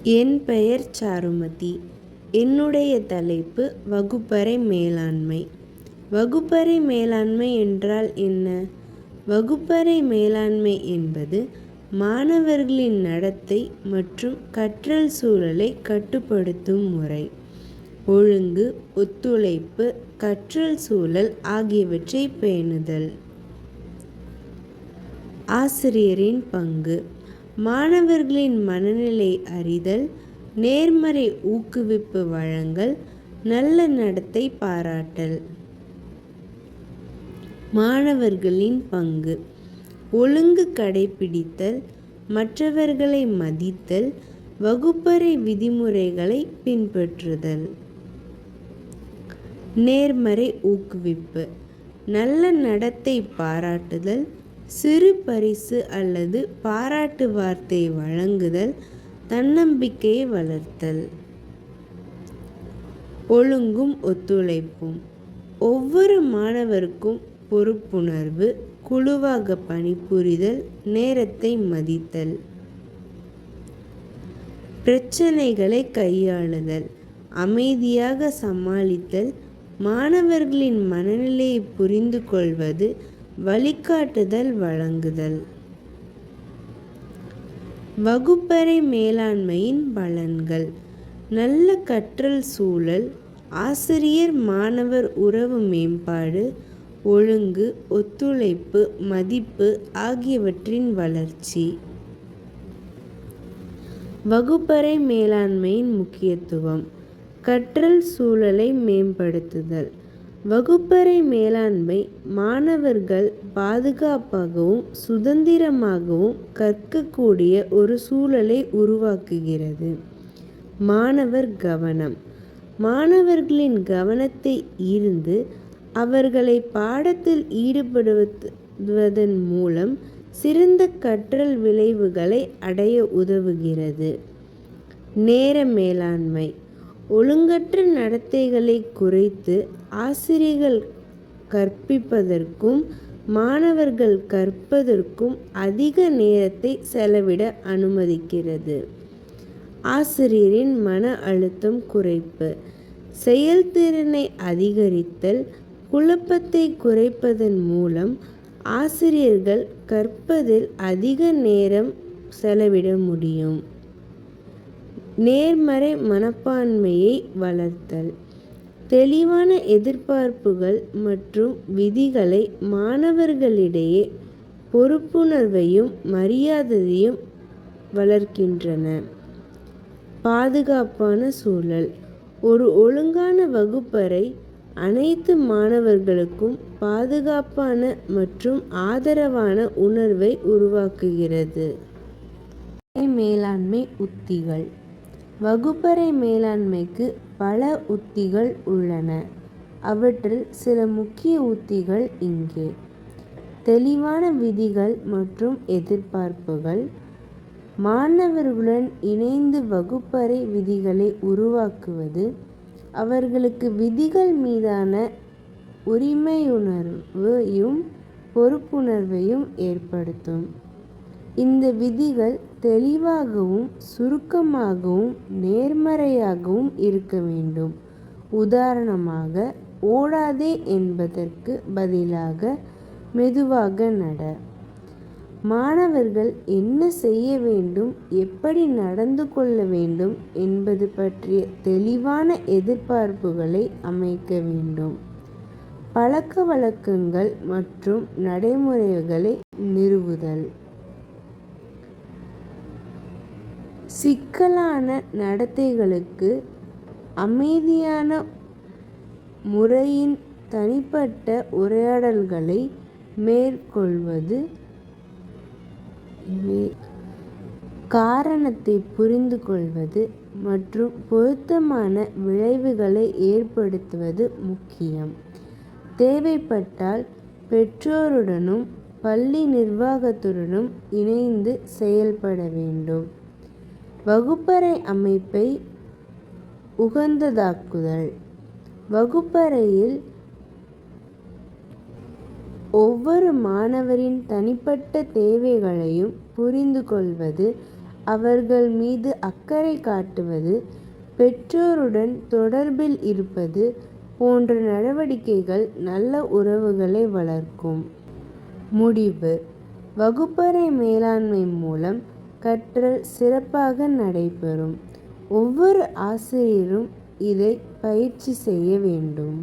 என் பெயர் சாருமதி. என்னுடைய தலைப்பு வகுப்பறை மேலாண்மை. வகுப்பறை மேலாண்மை என்றால் என்ன? வகுப்பறை மேலாண்மை என்பது மாணவர்களின் நடத்தை மற்றும் கற்றல் சூழலை கட்டுப்படுத்தும் முறை. ஒழுங்கு, ஒத்துழைப்பு, கற்றல் சூழல் ஆகியவற்றை பேணுதல். ஆசிரியரின் பங்கு: மாணவர்களின் மனநிலை அறிதல், நேர்மறை ஊக்குவிப்பு வழங்கல், நல்ல நடத்தை பாராட்டல். மாணவர்களின் பங்கு: ஒழுங்கு கடைபிடித்தல், மற்றவர்களை மதித்தல், வகுப்பறை விதிமுறைகளை பின்பற்றுதல். நேர்மறை ஊக்குவிப்பு: நல்ல நடத்தை பாராட்டுதல், சிறு பரிசு அல்லது பாராட்டு வார்த்தை வழங்குதல், தன்னம்பிக்கையை வளர்த்தல். ஒழுங்கும் ஒத்துழைப்பும்: ஒவ்வொரு மாணவருக்கும் பொறுப்புணர்வு, குழுவாக பணிபுரிதல், நேரத்தை மதித்தல். பிரச்சனைகளை கையாளுதல், அமைதியாக சமாளித்தல், மாணவர்களின் மனநிலையை புரிந்து கொள்வது, வழிகாட்டுதல் வழங்குதல். வகுப்பறை மேலாண்மையின் பலன்கள்: நல்ல கற்றல் சூழல், ஆசிரியர் மாணவர் உறவு மேம்பாடு, ஒழுங்கு, ஒத்துழைப்பு, மதிப்பு ஆகியவற்றின் வளர்ச்சி. வகுப்பறை மேலாண்மையின் முக்கியத்துவம்: கற்றல் சூழலை மேம்படுத்துதல். வகுப்பறை மேலாண்மை மாணவர்கள் பாதுகாப்பாகவும் சுதந்திரமாகவும் கற்கக்கூடிய ஒரு சூழலை உருவாக்குகிறது. மாணவர் கவனம்: மாணவர்களின் கவனத்தை ஈர்த்து அவர்களை பாடத்தில் ஈடுபடுத்துவதன் மூலம் சிறந்த கற்றல் விளைவுகளை அடைய உதவுகிறது. நேர மேலாண்மை: ஒழுங்கற்ற நடத்தைகளை குறைத்து ஆசிரியர்கள் கற்பிப்பதற்கும் மாணவர்கள் கற்பதற்கும் அதிக நேரத்தை செலவிட அனுமதிக்கிறது. ஆசிரியரின் மன அழுத்தம் குறைப்பு: செயல்திறனை அதிகரித்தல், குழப்பத்தை குறைப்பதன் மூலம் ஆசிரியர்கள் கற்பதில் அதிக நேரம் செலவிட முடியும். நேர்மறை மனப்பான்மையை வளர்த்தல்: தெளிவான எதிர்பார்ப்புகள் மற்றும் விதிகளை மாணவர்களிடையே பொறுப்புணர்வையும் மரியாதையையும் வளர்க்கின்றன. பாதுகாப்பான சூழல்: ஒரு ஒழுங்கான வகுப்பறை அனைத்து மாணவர்களுக்கும் பாதுகாப்பான மற்றும் ஆதரவான உணர்வை உருவாக்குகிறது. மேலாண்மை உத்திகள்: வகுப்பறை மேலாண்மைக்கு பல உத்திகள் உள்ளன. அவற்றில் சில முக்கிய உத்திகள் இங்கே. தெளிவான விதிகள் மற்றும் எதிர்பார்ப்புகள்: மாணவர்களுடன் இணைந்து வகுப்பறை விதிகளை உருவாக்குவது அவர்களுக்கு விதிகள் மீதான உரிமையுணர்வையும் பொறுப்புணர்வையும் ஏற்படுத்தும். இந்த விதிகள் தெளிவாகவும் சுருக்கமாகவும் நேர்மறையாகவும் இருக்க வேண்டும். உதாரணமாக, ஓடாதே என்பதற்கு பதிலாக மெதுவாக நட. மாணவர்கள் என்ன செய்ய வேண்டும், எப்படி நடந்து கொள்ள வேண்டும் என்பது பற்றிய தெளிவான எதிர்பார்ப்புகளை அமைக்க வேண்டும். பழக்கவழக்கங்கள் மற்றும் நடைமுறைகளை நிறுவுதல்: சிக்கலான நடத்தைகளுக்கு அமைதியான முறையில் தனிப்பட்ட உரையாடல்களை மேற்கொள்வது, காரணத்தை புரிந்து கொள்வது மற்றும் பொருத்தமான விளைவுகளை ஏற்படுத்துவது முக்கியம். தேவைப்பட்டால் பெற்றோருடனும் பள்ளி நிர்வாகத்துடனும் இணைந்து செயல்பட வேண்டும். வகுப்பறை அமைப்பை உகந்ததாக்குதல்: வகுப்பறையில் ஒவ்வொரு மாணவரின் தனிப்பட்ட தேவைகளையும் புரிந்து கொள்வது, அவர்கள் மீது அக்கறை காட்டுவது, பெற்றோருடன் தொடர்பில் இருப்பது போன்ற நடவடிக்கைகள் நல்ல உறவுகளை வளர்க்கும். முடிவு: வகுப்பறை மேலாண்மை மூலம் கற்றல் சிறப்பாக நடைபெறும். ஒவ்வொரு ஆசிரியரும் இதை பயிற்சி செய்ய வேண்டும்.